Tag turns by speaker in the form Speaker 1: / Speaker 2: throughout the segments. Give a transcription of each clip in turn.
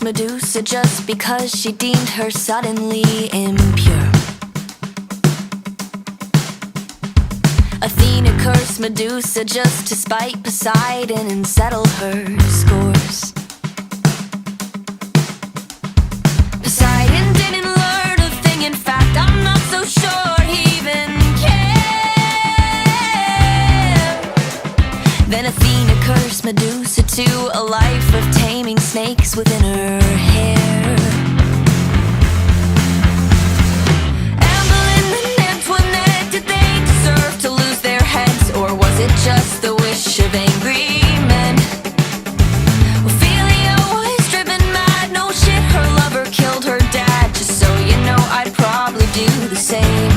Speaker 1: Medusa just because she deemed her suddenly impure. Athena cursed Medusa just to spite Poseidon and settle her scores. Poseidon didn't learn a thing, in fact I'm not so sure he even cared. Then Athena cursed Medusa to a life of taming snakes within her hair. Evelyn and Antoinette, did they deserve to lose their heads, or was it just the wish of angry men? Ophelia was driven mad, no shit, her lover killed her dad. Just so you know, I'd probably do the same.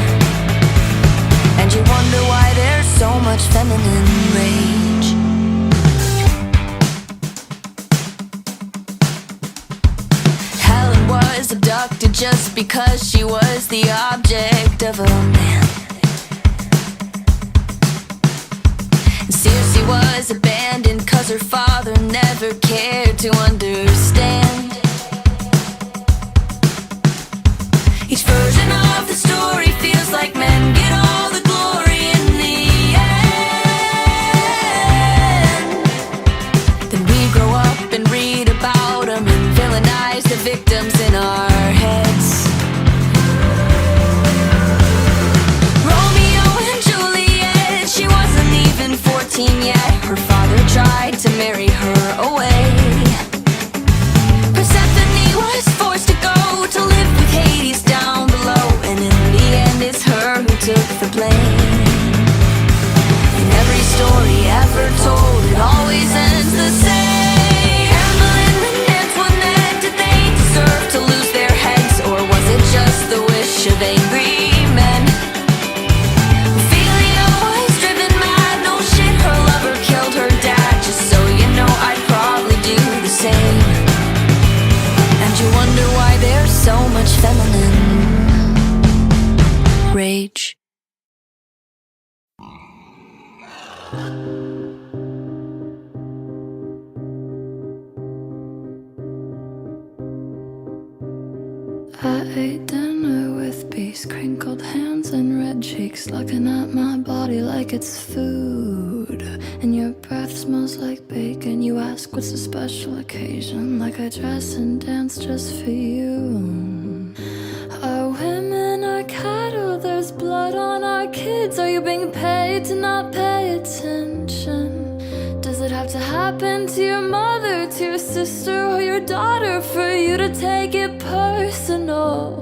Speaker 1: And you wonder why there's so much feminine rage. Helen was abducted just because she was the object of a man. And Circe was abandoned cause her father never cared to understand. Each version of the story feels like men get all the glory in the end. Then we grow up and read about them and villainize the victims in our heads. Romeo and Juliet, she wasn't even 14 yet. Her father tried to marry her away. Persephone was forced to go to live with Hades down below, and in the end it's her who took the blame. In every story ever told, it always ends the same. Evelyn and Antoinette, did they deserve to lose their heads, or was it just the wish of angry men? Ophelia was driven mad, no shit, her lover killed her dad. Just so you know, I'd probably do the same. And you wonder why there's so much feminine rage.
Speaker 2: I ate dinner with peace, crinkled hands and red cheeks, looking at my body like it's food. And your breath smells like bacon. You ask what's a special occasion, like I dress and dance just for you. Our women are cattle, there's blood on our kids. Are you being paid to not pay attention? Does it have to happen to your mother, to your sister or your daughter for you to take it personal?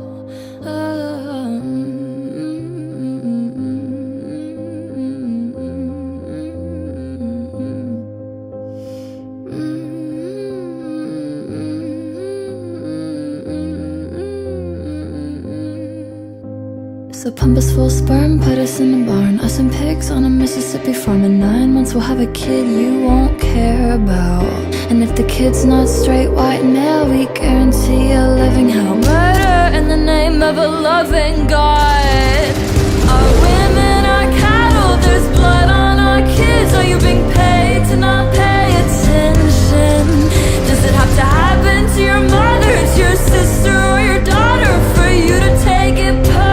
Speaker 2: So pump us full sperm, put us in a barn, us and pigs on a Mississippi farm. In 9 months we'll have a kid you won't care about. And if the kid's not straight, white, male, we guarantee a living hell. Murder in the name of a loving God. Our women are cattle, there's blood on our kids. Are you being paid to not pay attention? Does it have to happen to your mother, to your sister or your daughter for you to take it personal?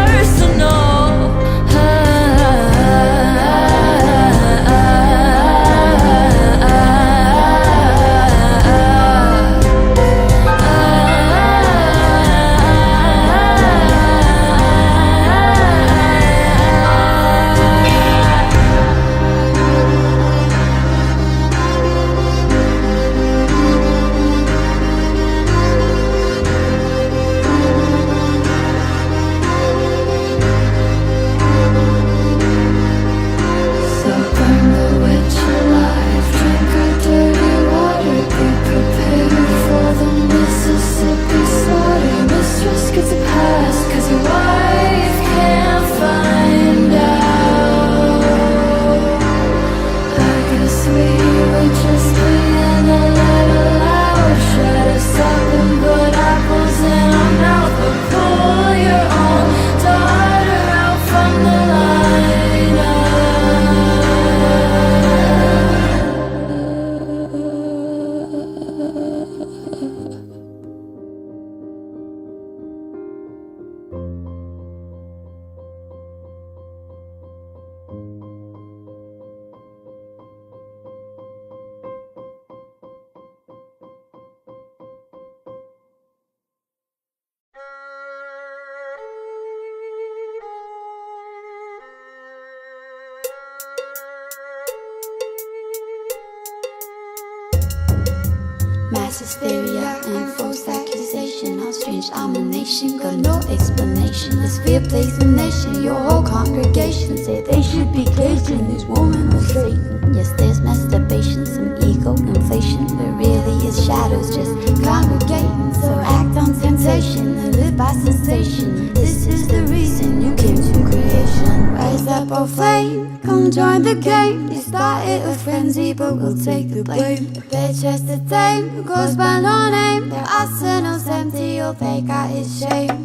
Speaker 3: Mass hysteria and false accusation of strange domination. Got no explanation. This fear plays the nation. Your whole congregation say they should be caging this woman of Satan. Yes, there's masturbation, some ego inflation, but really it's shadows just congregating. So act on temptation and live by sensation. This is the reason you came to creation. Rise up, oh flame, come join the game. You started a frenzy, but we'll take the blame. The bed chest to tame, who goes by no name. Their arsenal's empty, all they got is shame.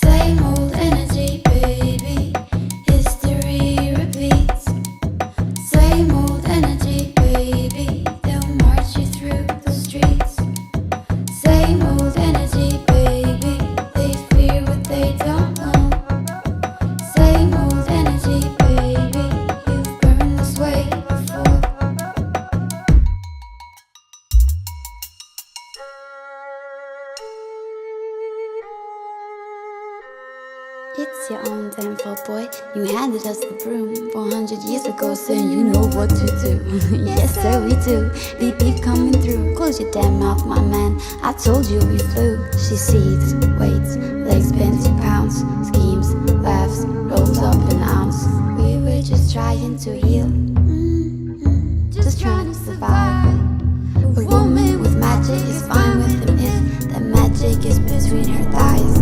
Speaker 3: Same old energy, baby. History repeats. Same old energy, baby. They'll march you through the streets. Same old energy, baby. They fear what they don't know. Same old energy, baby. You've burned this way before. It's your own damn fault, boy. You handed us the broom 400 years ago, saying you know what to do. Yes, sir, we do. Beep, beep coming through. Close your damn mouth, my man. I told you we flew. She seethes, waits, legs bent 2 pounds. Schemes, laughs, rolls up an ounce. We were just trying to heal. Just trying to survive. A woman with magic is fine with him if the magic is between her thighs.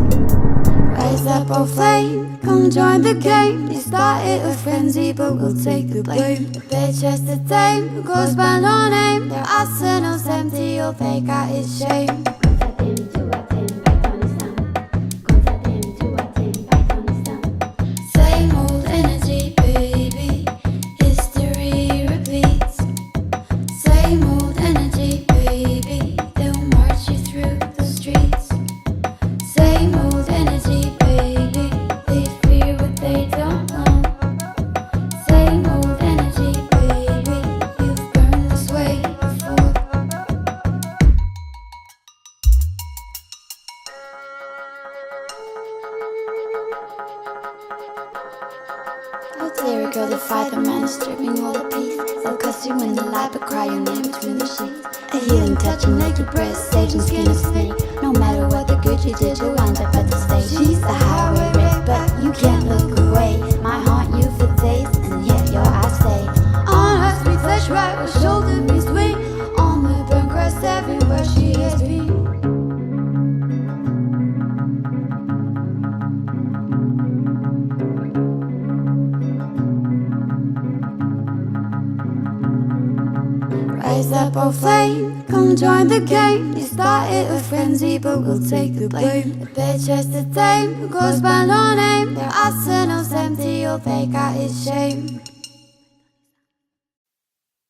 Speaker 3: Rise up, oh flame, come join the game. You started a frenzy, but we'll take the blame. The bed chest to tame, who goes by no name. Their arsenal's empty, all they got is shame. Same old energy, baby. History repeats. Same old energy, baby. They'll march you through the streets. Same old energy, baby. They fear what they don't know. Same old energy, baby. You've burned this way before. Oh, dear girl, defy the man stripping all the peace. They'll cuss you in the light, but cry your name between the sheets. A healing touch and naked breast, sage and skin of snake. No matter what the good you did, you'll wind up at the stage. She's the highway wreck, but you can't look away. Might haunt you for days, and yet your eyes stay on her sweet flesh, right where shoulder meets wing. On the burnt grass everywhere she has been. Rise up, oh flame, come join the game. You started a frenzy, but we'll take the blame. The bed chest to tame, who goes by no name. Their arsenal's empty, all they got is shame.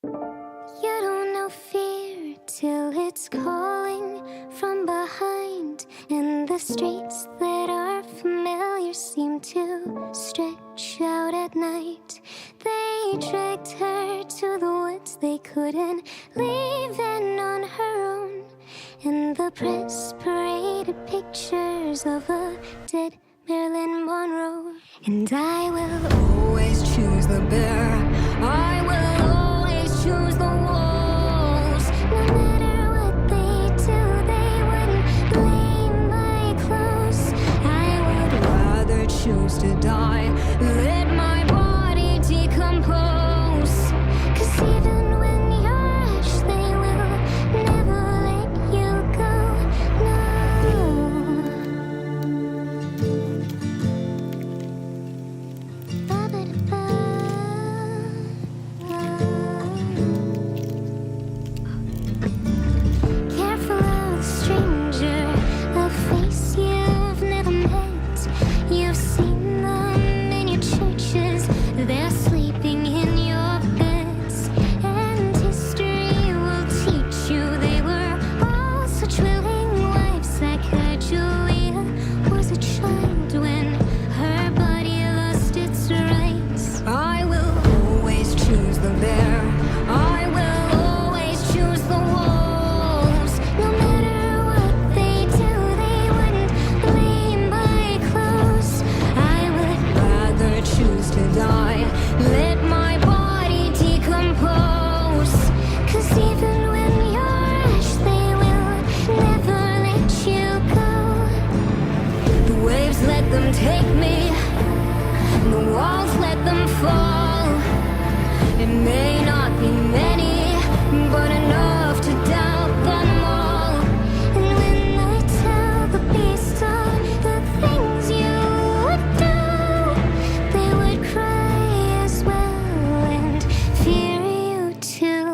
Speaker 4: You don't know fear till it's calling from behind. And the streets that are familiar seem to stretch out at night. They dragged her to the woods they couldn't leave in on her own. And the press paraded pictures of a dead Marilyn Monroe. And I will always choose the bear. I will always choose the walls. No matter what they do, they wouldn't blame my clothes. I would rather choose to die. Let my body decompose. 'Cause even when you're ash, they will never let you go. No. Ba-ba-da-ba. Careful of the stranger, a face you've never met. You've seen them in your churches, they're sleeping in may not be many, but enough to doubt them all. And when I tell the beast all the things you would do, they would cry as well and fear you too.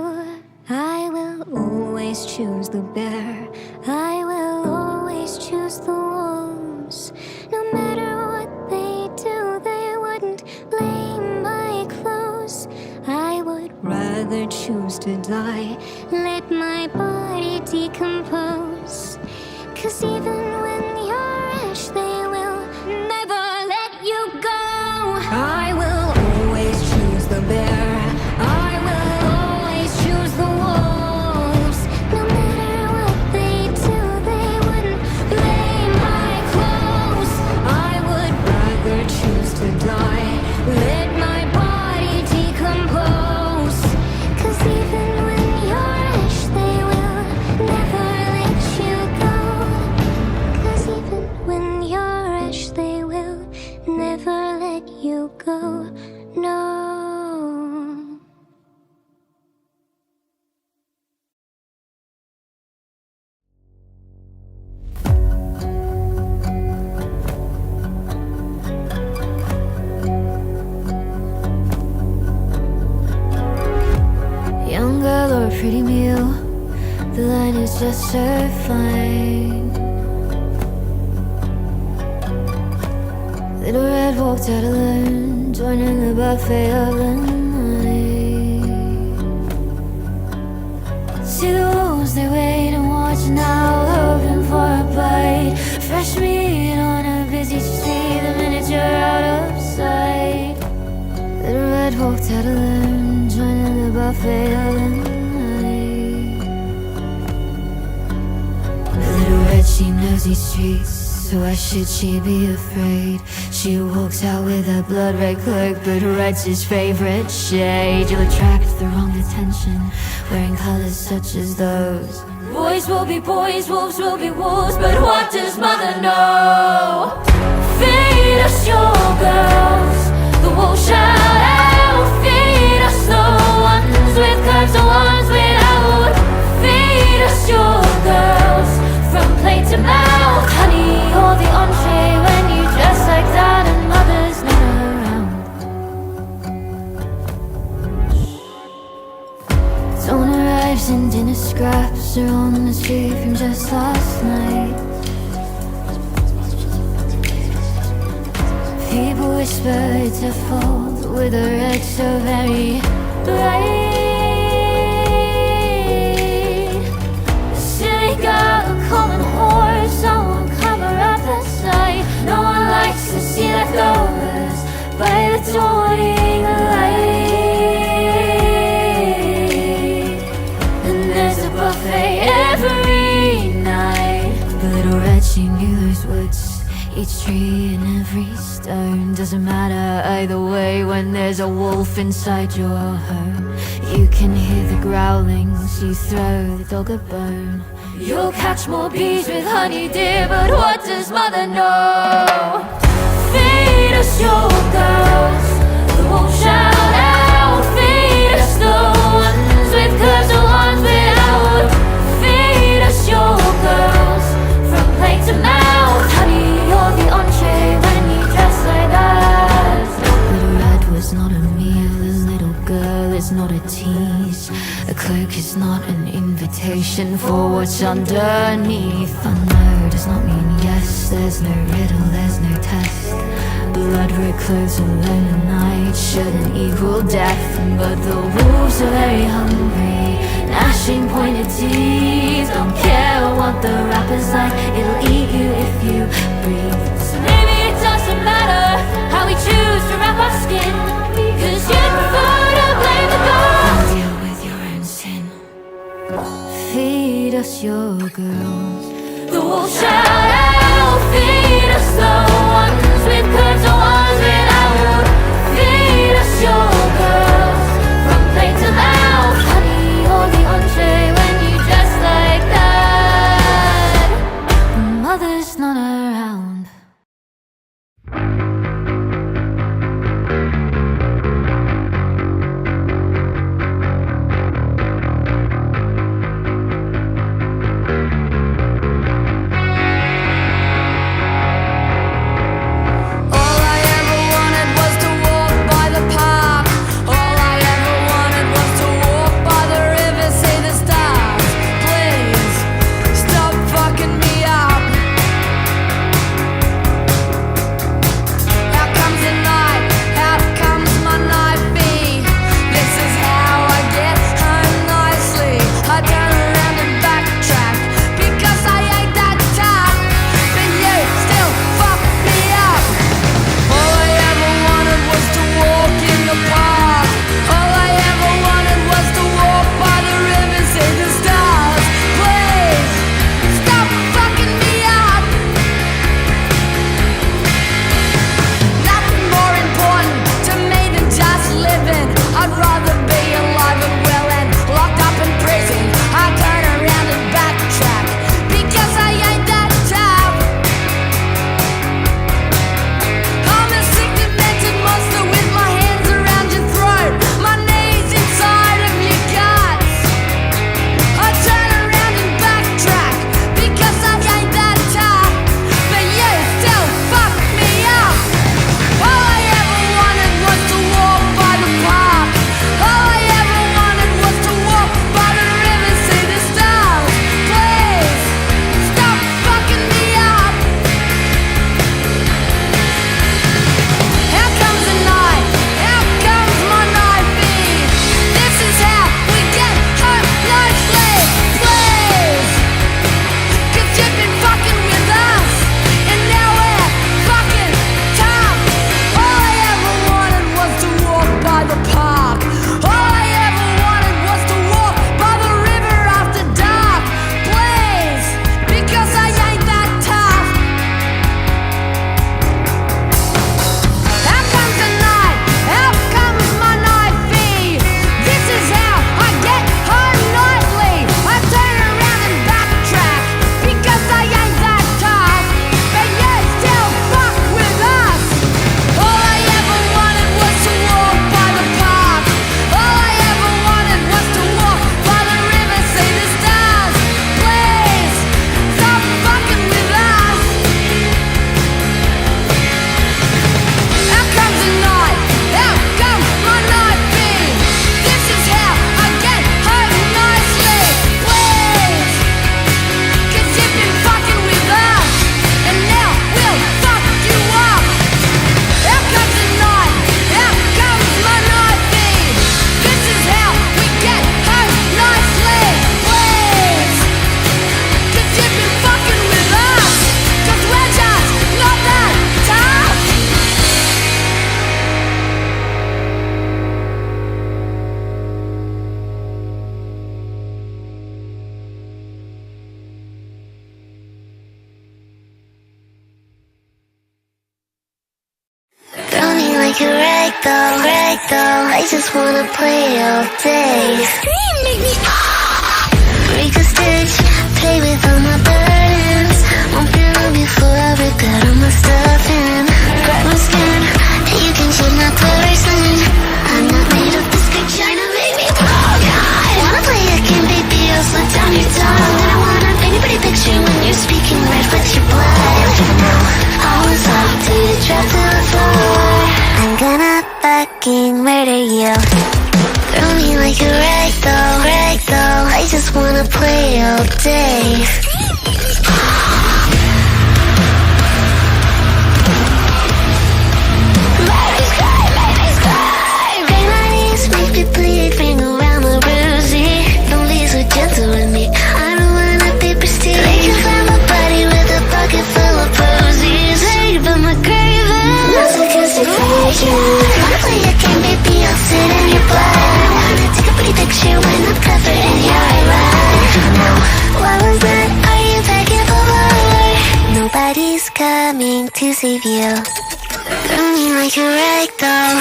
Speaker 4: I will always choose the bear. I will always choose the wolves. No matter what they do, they wouldn't blame my clothes. I would rather choose to die, let my body decompose. 'Cause even when you're ash, they will never let you go. I will always choose the bear. I will always choose the wolves. No matter what they do, they wouldn't blame my clothes. I would rather choose to die, let my body decompose. 'Cause even when you're ash, they will never let you go. 'Cause even when you're ash, they will never let you go. No.
Speaker 2: Young girl or a pretty meal, the line is just served fine. Little Red walked out alone, joining the buffet of the night. See the wolves, they wait and watch now, hoping for a bite. Fresh meat on a busy street, the minute you're out of sight. Little Red walked out alone, joining the buffet of the night. Little Red, she knows these streets, so why should she be afraid? She walks out with a blood red cloak, but red's his favorite shade. You'll attract the wrong attention, wearing colors such as those. Boys will be boys, wolves will be wolves, but what does mother know? Feed us your girls, the wolves shout out. Feed us the ones with curves, the ones without. Feed us your girls, from plate to mouth. Honey, you're the entree when you dress like that and mother's not around. Dawn arrives and dinner scraps are on the street from just last night. People whisper it's a fault with a red so very bright. A silly girl, a common whore, someone cover up the sight. No one likes to see leftovers by the dawning light. And there's a buffet every night. The little red, she knew those woods, each tree and every stone. Doesn't matter either way when there's a wolf inside your home. You can hear the growlings, you throw the dog a bone. You'll catch more bees with honey, dear, but what does mother know? Feed us your girls, the wolves shout out. Feed us the ones with curves, the ones without. Feed us your girls, from plate to mouth. Honey, you're the entree when you dress like that. Little Red was not a meal, a little girl is not a tease. A cloak is not an invitation for what's underneath. A no does not mean yes, there's no riddle, there's no test. Blood red clothes alone at night shouldn't equal death. But the wolves are very hungry, gnashing pointed teeth. Don't care what the rapper's like, it'll eat you if you breathe. So maybe it doesn't matter how we choose to wrap our skin, 'cause you'd prefer to blame the gods. Deal with your own sin. Feed us your girls, the wolves shout out. Feed us the ones with curves, the ones without. Feed us your girls, from plate to mouth. Honey, you're the entree when you dress like that. Mother's not around.
Speaker 4: like a ragdoll. I just wanna play all day. Scream, make me break a stitch, play with all my burdens. Won't be long before I regret all my stuff and grab my skin. You can change my person. I'm not made of biscuit china, make me wanna play a game, baby, I'll slow down your tongue. And I wanna paint a pretty picture when you're speaking red with your blood. I was up till you drop to the floor. I'm gonna fucking murder you. Throw me like a ragdoll. I just wanna play all day. Bring my knees, make me bleed, bring around my rosy. Don't be so gentle with me, I don't wanna be pristine. They can find my body with a bucket full of posies. Hey, but my craving masochistic version. Wanna play a game, baby, I'll sit in your blood. Wanna take a pretty picture when I'm covered in your eyeliner. What was that? Are you begging for more? Nobody's coming to save you. Throw me like a ragdoll.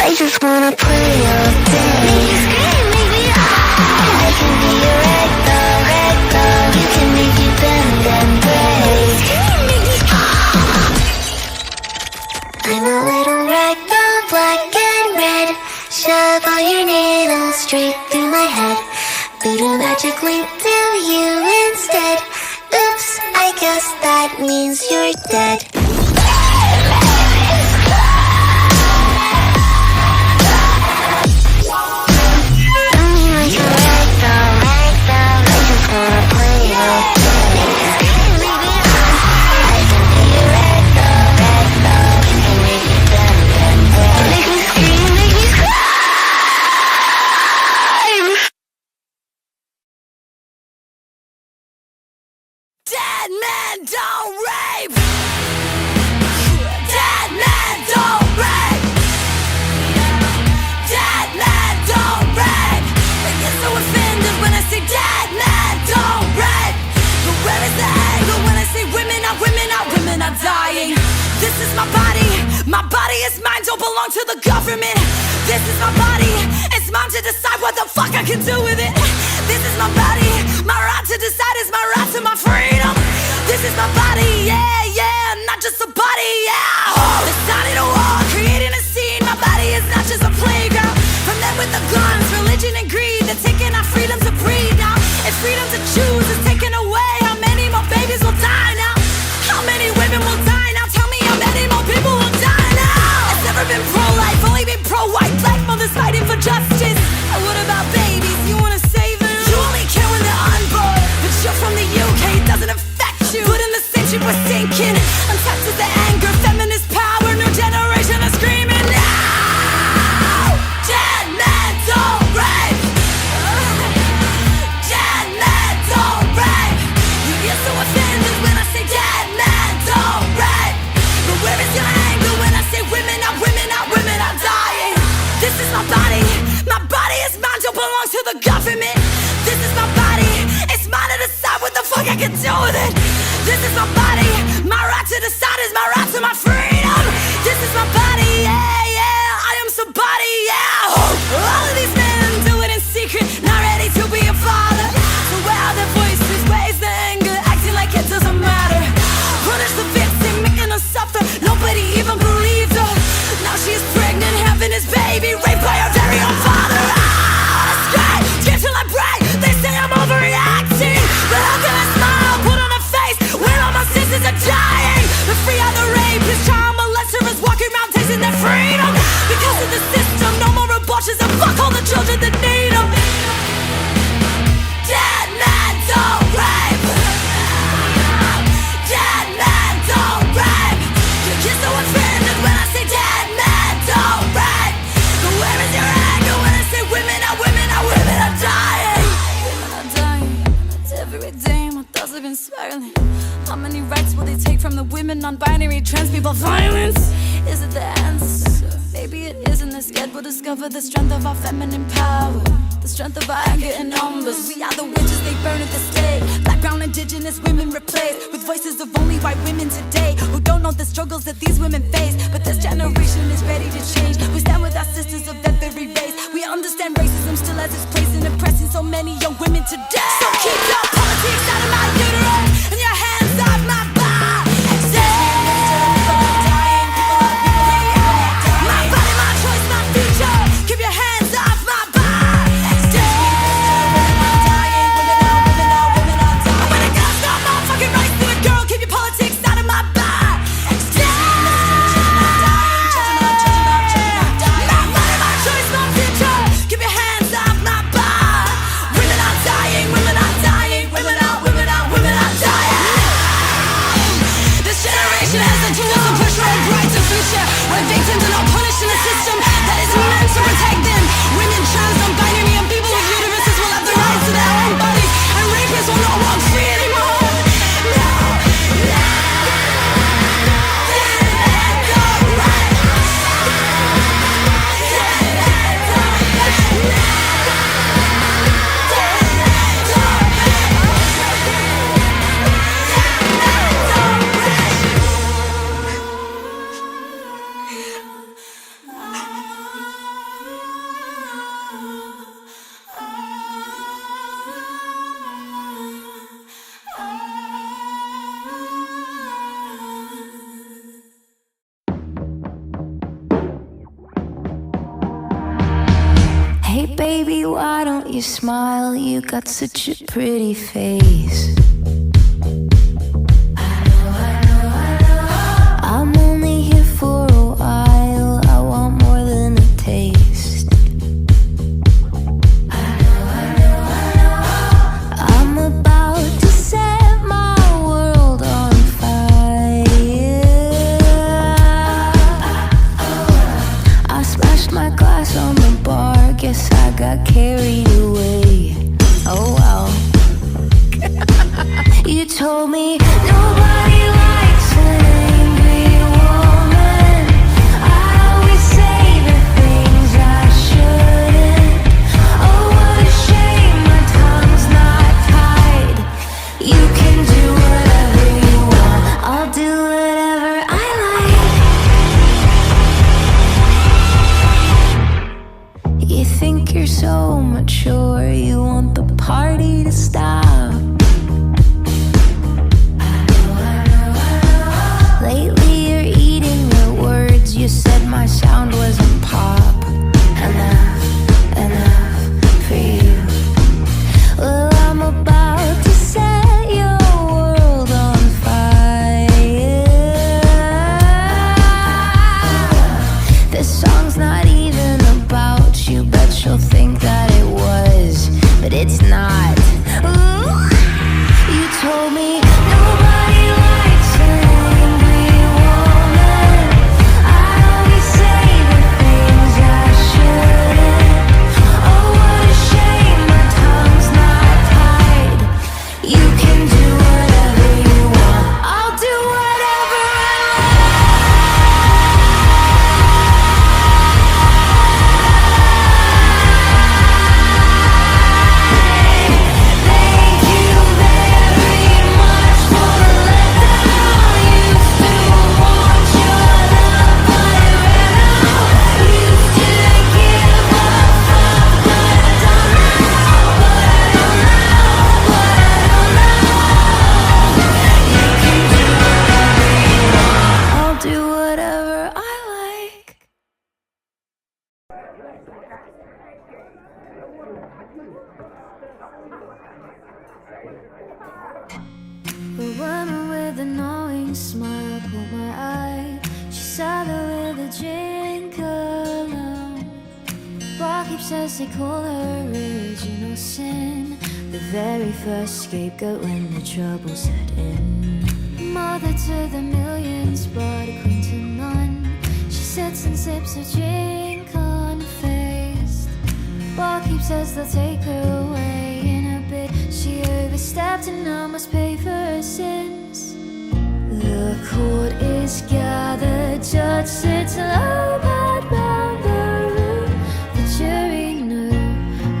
Speaker 4: I just wanna play all day. Make me scream, make me I can be a ragdoll. You can make me bend and break. I'm a little ragdoll, black and red. Shove all your needles straight through my head. Voodoo magic link to you instead. Oops, I guess that means you're dead.
Speaker 1: Dead men don't rape. Dead men don't rape. Dead men don't rape. I get so offended when I say dead men don't rape. But where is the anger when I say women are dying? This is my body is mine, don't belong to the government. This is my body, it's mine to decide what the fuck I can do with it. This is my body, my right to decide is my right to my freedom. This is my body, yeah, not just a body, yeah. They're starting a war, creating a scene. My body is not just a playground. From them with the guns, religion and greed, they're taking our freedom to breathe now. If freedom to choose is taken away, how many more babies will die now? How many women will die now? Tell me how many more people will die now? It's never been pro-life, only been pro-white. Black mothers fighting for justice. And what about babies? You wanna save them? You only care when they're unborn. But you're from the UK, it doesn't affect you. But in the same ship we're sinking. Untapped with the anger, feminist power. New generation is screaming now. Dead men don't rape. Dead men don't rape. You get so offended when I say dead men don't rape. But where is your anger when I say women are dying? This is my body is mine, don't belong to the government. This is my body, it's mine to decide what the fuck I can do with it. This is my body, my right to decide is my right to my freedom. This is my body, yeah, I am somebody, yeah. All of these men do it in secret, not ready to be a father. So where are their voices, where is the anger, acting like it doesn't matter. Punish the victim, making her suffer, nobody even believed her. Now she's pregnant, having his baby, raped by her very own father. Scream till I break, they say I'm overreacting. But how can I smile, put on a face, when all my sisters are dying? But free are the rapist, child molesters walking around tasting their freedom. Because of the system, no more abortions, and fuck all the children that need them. Dead men don't rape. Dead men don't rape. You get so offended when I say dead men don't rape. But where is your anger when I say women are dying? Women are dying. It's every day my thoughts have been spiraling. How many rights will they take from the women, non-binary, trans people? Violence? Is it the answer? Maybe it isn't. They're scared we'll discover the strength of our feminine power, the strength of our anger in numbers. We are the witches they burn at the stake. Black, brown, indigenous women replaced with voices of only white women today, who don't know the struggles that these women face. But this generation is ready
Speaker 2: Hey baby, why don't you smile? You got such a pretty face. I'm only here for a while. I want more than a taste. I'm about to set my world on fire. I smashed my glass on the bar. Guess I got carried away. Oh wow. You told me nobody likes an angry woman. I always say the things I shouldn't. Oh, what a shame my tongue's not tied. You can do whatever you want. I'll do whatever I like. You think you're so mature, you want the party to stop. Lately you're eating your words. You said my sound wasn't pop. Enough for you. Well, I'm about to set your world on fire. This song's not even about you, but you'll think that it was, but it's not. Ooh. You told me nobody likes an angry woman. I always say the things I shouldn't. Oh, what a shame my tongue's not tied. You can do whatever you want. I'll do whatever I Thank you very much for the letdown. Used to want your love, but I ran out. Used to give a fuck, but I don't now. You can do whatever you want. I'll do whatever I like. The woman with the knowing smile caught my eye. She sat there with a drink alone. Barkeep says they call her original sin, the very first scapegoat when the trouble set in. Mother to the millions, but a queen to none. She sits and sips her drink unfazed. Barkeep says they'll take her away in a bit. She overstepped and now must pay for her sins. The court is gathered, judge sits low but round the room. The jury knew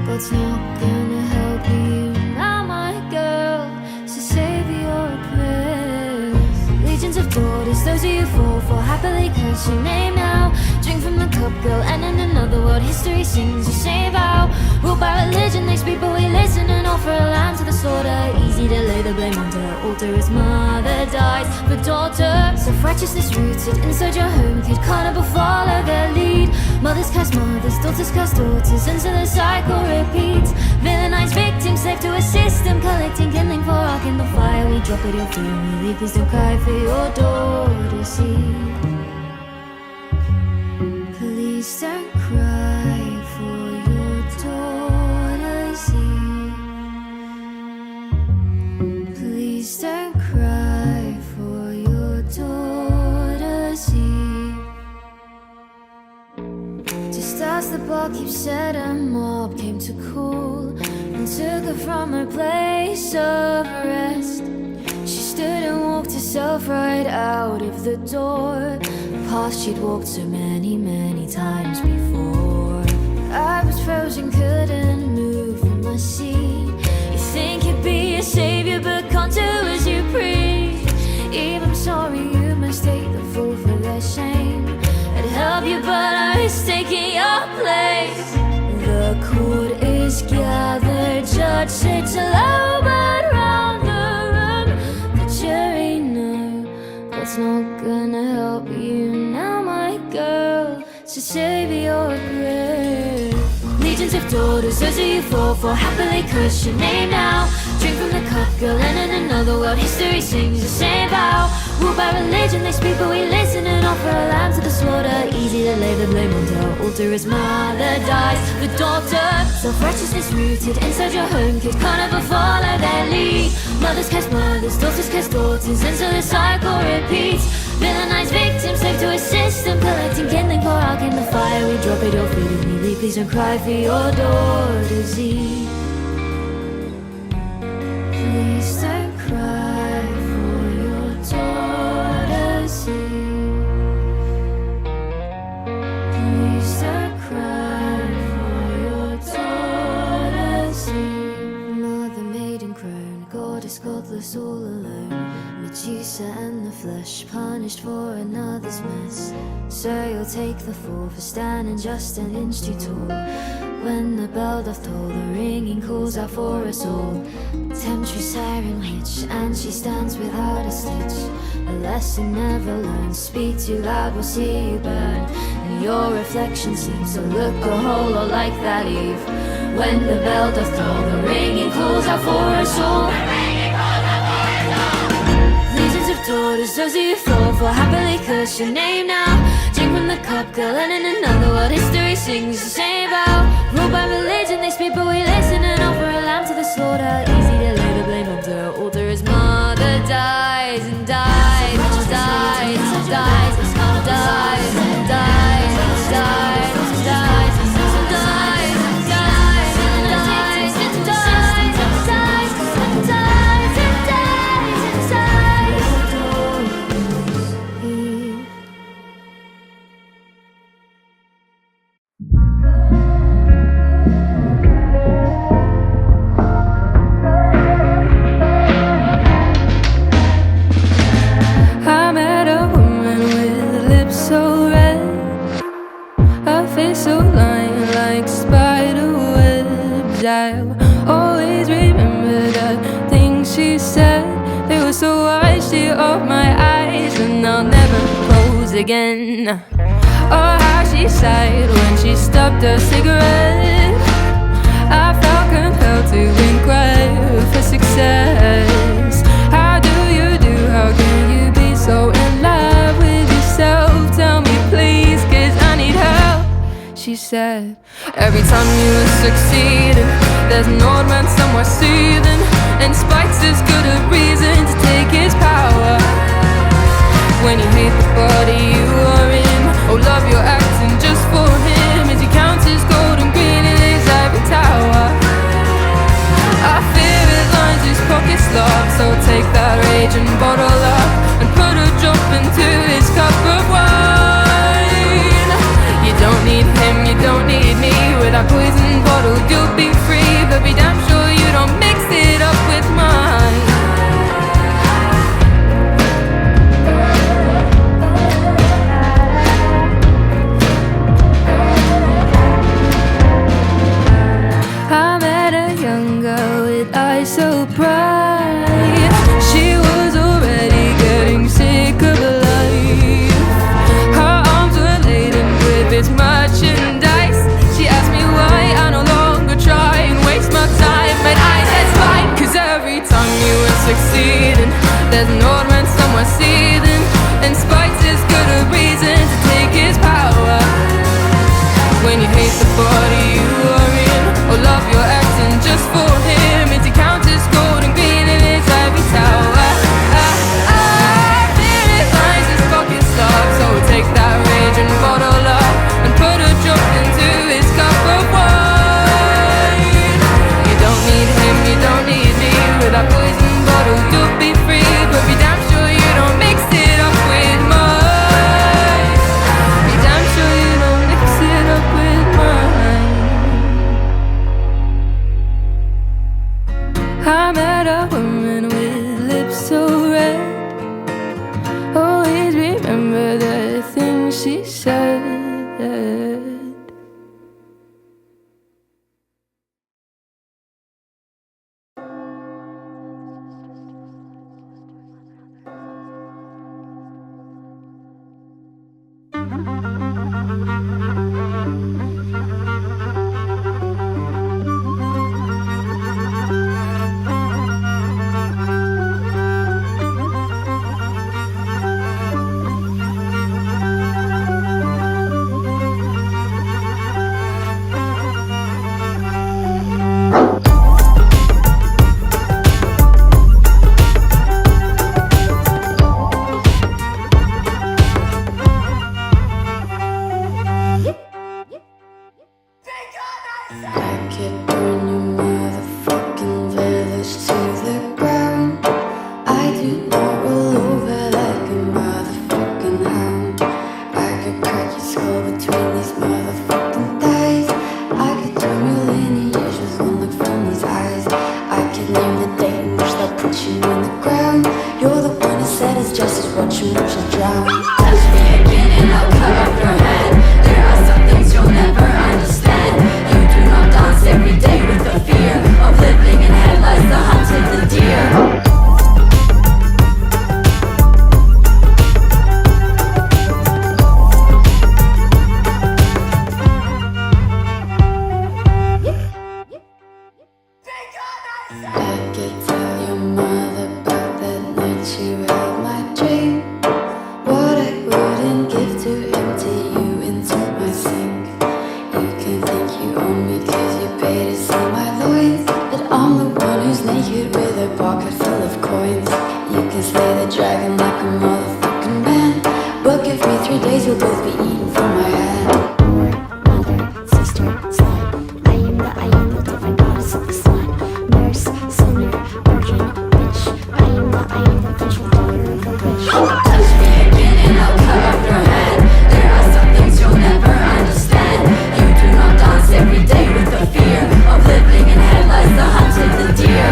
Speaker 2: God's not gonna help you now, my girl, so save your prayers. Legions of daughters, those of you fall for happily curse your name now. Drink from the cup, girl, and in another world history sings your same vow. Ruled by religion, they speak but we listen and offer a lamb to the slaughter. Easy to lay the blame onto her altar as mother dies for daughter. Self-righteousness rooted inside your home, could carnival follow their lead? Mothers curse mothers, daughters curse daughters, and so the cycle repeats. Villainized victims, slave to a system, collecting kindling for our kindle fire. We drop at your feet and we leave, please don't cry for your daughter, see. Please don't cry for your daughter, see. Please don't cry for your daughter, see. Just as the barkeep said, a mob came to call and took her from her place of rest. She stood and walked herself right out of the door, past she'd walked so many, many times before. I was frozen, couldn't move from my seat. You think you'd be a savior, but can't do as you preach. Eve, I'm sorry, you must take the fall for their shame. I'd help you, but I was taking your place. The court is gathered, judge sits low but round the room. The jury know God's not gonna help you now, my girl, so save your grave. Legions of daughters, those are you fall for. Happily curse your name now. Drink from the cup, girl, and in another world history sings the same vow. Ruled by religion, they speak but we listen and offer a lamb to the slaughter. Easy to lay the blame on the altar as mother dies. The daughter, self-righteousness rooted inside your home. Kids can't ever follow their lead. Mothers cast mothers, daughters cast daughters, and so the cycle repeats. Villainized victims, slave to a system, collecting kindling, pour out in the fire. We drop it all, feed it neatly. Please don't cry for your daughter's Eve. Please don't cry for your daughter's Eve. Please don't cry for your daughter's Eve. Mother maiden crown, goddess godless all alone. Medusa and the flesh, punished for another's mess. So you'll take the fall for standing just an inch too tall. When the bell doth toll, the ringing calls out for us all. Temptress siren witch, and she stands without a stitch. A lesson never learned, speak too loud, we'll see you burn. And your reflection seems to look a whole lot like that Eve. When the bell doth toll, the ringing calls out for us all. Legions of daughters, those of you fall for. Happily curse your name now. Drink from the cup, girl, and in another world history sings the same vow. Ruled by religion, they speak but we listen and offer a lamb to the slaughter. Easy to lay the blame on the altar as mother dies and dies and dies and dies and dies and dies and dies and dies and dies and dies and dies and dies and dies and dies and dies and dies. I met a woman with lips so red, a face so lined like spider webs. I'll always remember the things she said. They were so wide, she opened my eyes, and I'll never close again. Or how she sighed when she stopped her cigarette. I felt compelled to inquire for success. How do you do? How can you be so in love with yourself? Tell me please, 'cause I need help. She said, every time you succeed, there's an old man somewhere soothing, and spite's as good a reason to take his power. When you hate the body you are in, oh love you're acting just for him, as he counts his gold and green in his ivory tower. I fear it lines his pockets locked, so take that rage and bottle up and put a drop into his cup of wine. You don't need him, you don't need me. With that poison bottle you'll be free, but be damn sure you don't mix it up with mine. I met a young girl with eyes so bright. She was already getting sick of life. Her arms were laden with its merchandise. She asked me why I no longer try and waste my time, but I said fine, 'cause every time you were succeeding, there's an old man somewhere seething, and spite's as good a reason to take his power. When you hate the body you are in, oh love you're acting just for him, as he counts his gold and green in his ivory tower. Fear it lines his pockets locked, so take that rage and bottle up and put a drop into his cup of wine. You don't need him, you don't need me. With that poison bottle you'll be free, but be damn sure you don't mix it up with mine. Be damn sure you don't mix it up with mine. I met a woman with lips so red. Always remember the things she said.
Speaker 3: all between these motherfucking thighs. I could do a million years with one look from these eyes. I could name the day in which they'll put you in the ground. You're the one who said it's just as what you wish to drown. Touch me again and I'll cut off your head. There are some things you'll never understand. You do not dance every day with the fear of living in headlights, the hunt of the deer. I could tell your mother about that night you held my dream. What I wouldn't give to empty you into my sink. You can think you own me cause you pay to see my loins, but I'm the one who's naked with a pocket full of coins. You can slay the dragon like a motherfucking man, but give me 3 days, you'll both be eaten from my hand.
Speaker 4: Mother, sister, slut. I am the divine goddess of the slut. Nurse, sinner, virgin, bitch. I am the vengeful daughter of the witch.
Speaker 3: Touch me again and I'll cut off your head. There are some things you'll never understand. You do not dance every day with the fear of living in headlights, the hunt of the deer.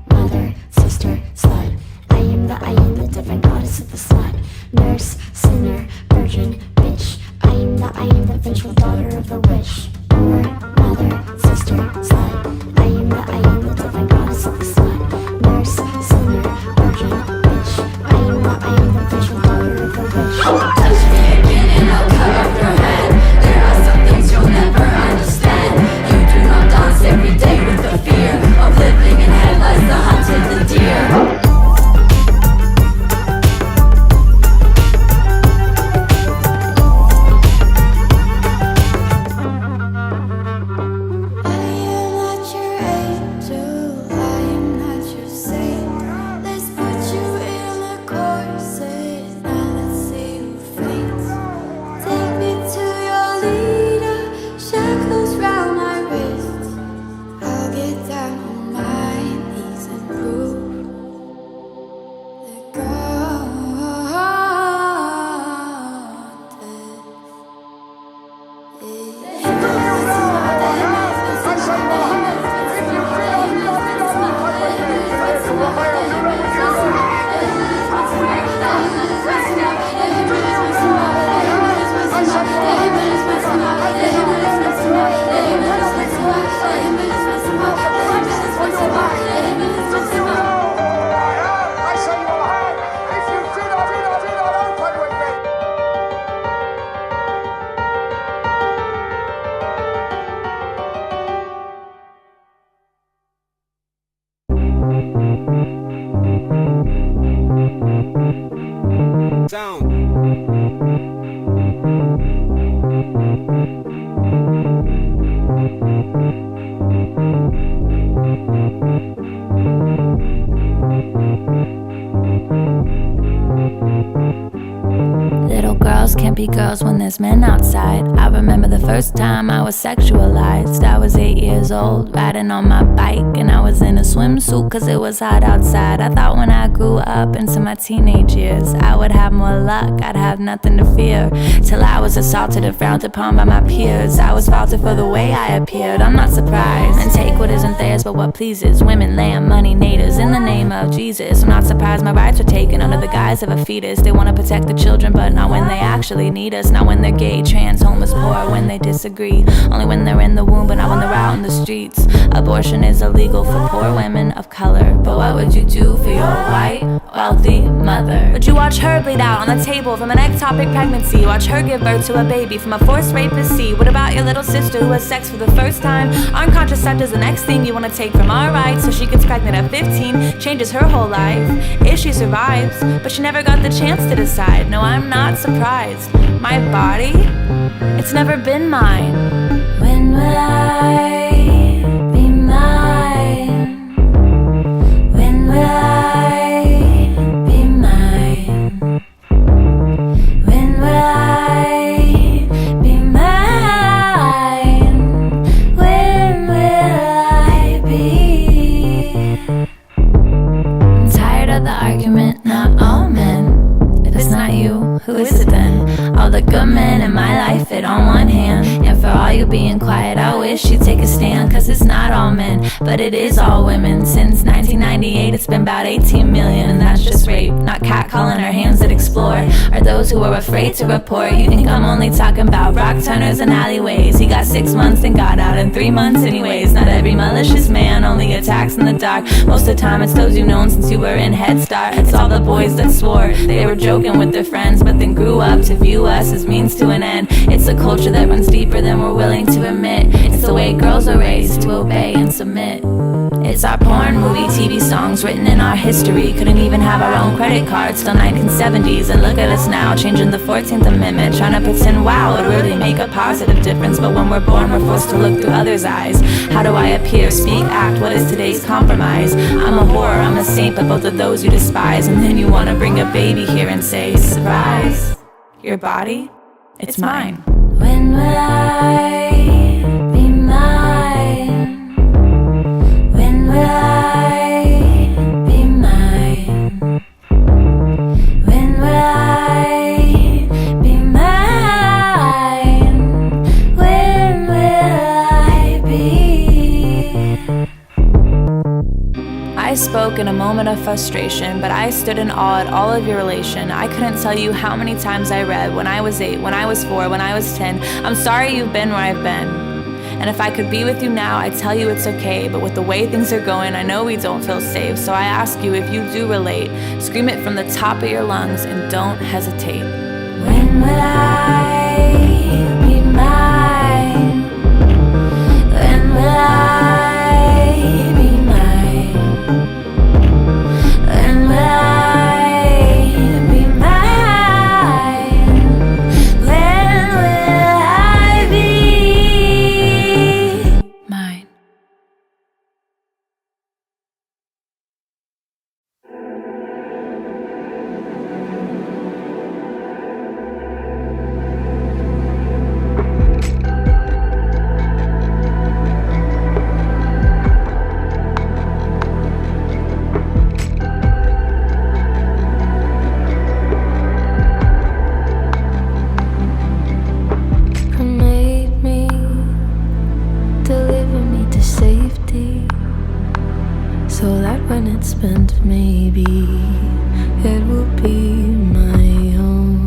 Speaker 4: Mother, sister, slut. I am the divine goddess of the slut. Nurse, sinner, virgin, bitch. I am the vengeful daughter of the witch. Mother, sister, slut. I am the divine goddess of the slut. Nurse, sinner, virgin, bitch. I am the vengeful daughter of the witch.
Speaker 3: Touch me again and I'll cut off your head. There are some things you'll never understand. You do not dance every day with the fear of living in headlights, the hunt of the deer.
Speaker 5: Little girls can't be girls when there's men outside. I remember the first time I was sexualized. I was 8 years old, riding on my bike, and I was in a swimsuit cause it was hot outside. I thought when I grew up into my teenage years I would have more luck, I'd have nothing to fear. Till I was assaulted and frowned upon by my peers. I was faulted for the way I appeared, I'm not surprised. And take what isn't theirs but what pleases. Women, land, money, natives, in the name of Jesus. I'm not surprised my rights were taken under the guise of a fetus. They wanna protect the children but not when they actually need us. Not when they're gay, trans, homeless, poor, when they disagree. Only when they're in the womb but not when they're out in the streets. Abortion is illegal for poor women of color. But what would you do for your white, wealthy mother? Would you watch her bleed out on the table from an ectopic pregnancy? Watch her give birth to a baby from a forced rapist? See, what about your little sister who has sex for the first time? Aren't contraceptives the next thing you want to take from our rights? So she gets pregnant at 15, changes her whole life if she survives, but she never got the chance to decide. No, I'm not surprised. My body, it's never been mine. When will I be mine? When will I be mine? When will I be mine? When will not all men, but it is all women. Since 1998, it's been about 18 million, and that's just rape, not catcalling or hands that explore, or those who are afraid to report. You think I'm only talking about rock turners and alleyways? He got 6 months and got out in 3 months anyways. Not every malicious man only attacks in the dark. Most of the time it's those you've known since you were in Head Start. It's all the boys that swore they were joking with their friends, but then grew up to view us as means to an end. It's a culture that runs deeper than we're willing to admit. It's the way girls are raised to obey and submit. It's our porn, movie, TV songs written in our history. Couldn't even have our own credit cards, still 1970s. And look at us now, changing the 14th Amendment, trying to pretend, wow, it really make a positive difference. But when we're born, we're forced to look through others' eyes. How do I appear, speak, act? What is today's compromise? I'm a whore, I'm a saint, but both of those you despise. And then you want to bring a baby here and say, surprise, your body, it's mine.
Speaker 2: When will I be mine? When will I be mine? When will I be mine? When will I be?
Speaker 5: I spoke in a moment of frustration, but I stood in awe at all of your relation. I couldn't tell you how many times I read when I was 8, when I was 4, when I was 10. I'm sorry you've been where I've been. And if I could be with you now, I'd tell you it's okay. But with the way things are going, I know we don't feel safe. So I ask you, if you do relate, scream it from the top of your lungs and don't hesitate.
Speaker 2: When will I be mine? When will I be mine? When will I be mine? When will I be
Speaker 5: Mine.
Speaker 2: Cremate me, deliver me to safety, so that when it's spent, maybe it will be my own.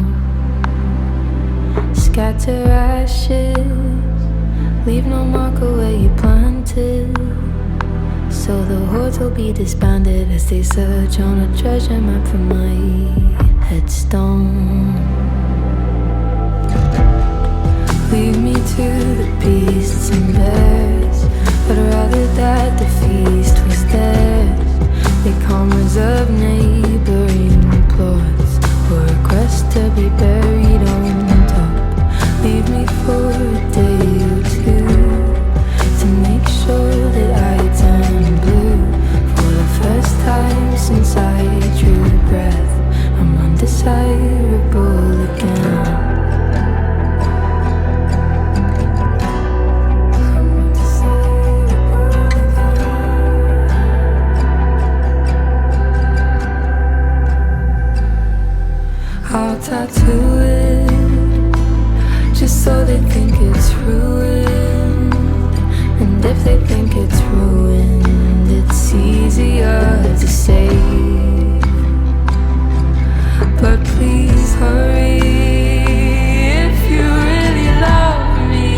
Speaker 2: Scatter ashes, leave no marker where you planted, so the hordes will be disbanded as they search on a treasure map for my headstone. Leave me to the beasts and bears, but rather that the feast was theirs. They come reserve neighboring plots for a quest to be buried on top. Leave me for a day or two to make sure that I turn blue. For the first time since I drew breath, I'm undesirable again. I'll tattoo it just so they think it's ruined. And if they think it's ruined, it's easier to save. But please hurry if you really love me.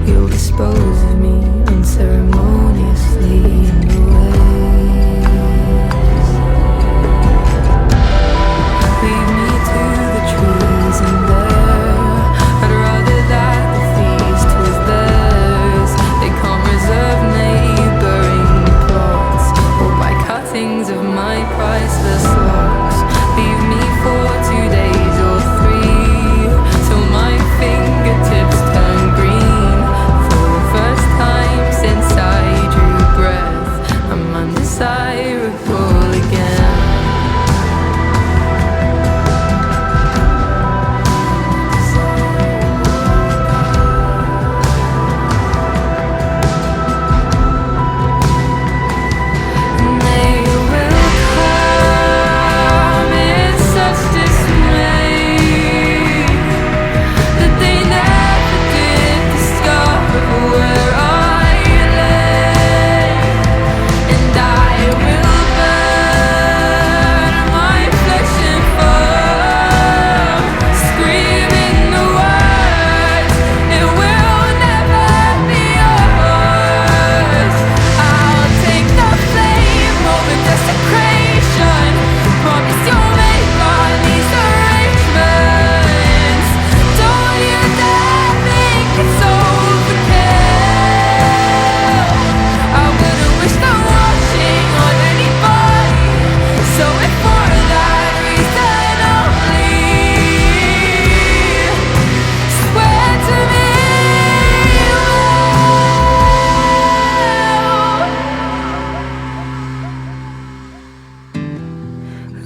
Speaker 2: You'll dispose of me unceremoniously in the waves. Leave me to the trees and there, I'd rather that the feast was theirs. They can't reserve neighboring plots, or buy cuttings of my priceless locks. Leave me for 2 days or 3, till my fingertips turn green. For the first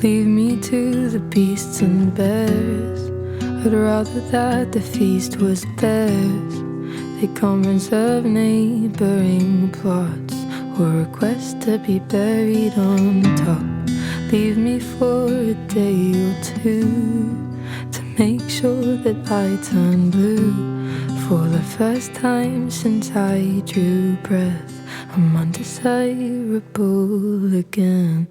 Speaker 2: Leave me to the beasts and bears. I'd rather that the feast was theirs. They come and serve neighboring plots or request to be buried on top. Leave me for a day or two to make sure that I turn blue. For the first time since I drew breath, I'm undesirable again.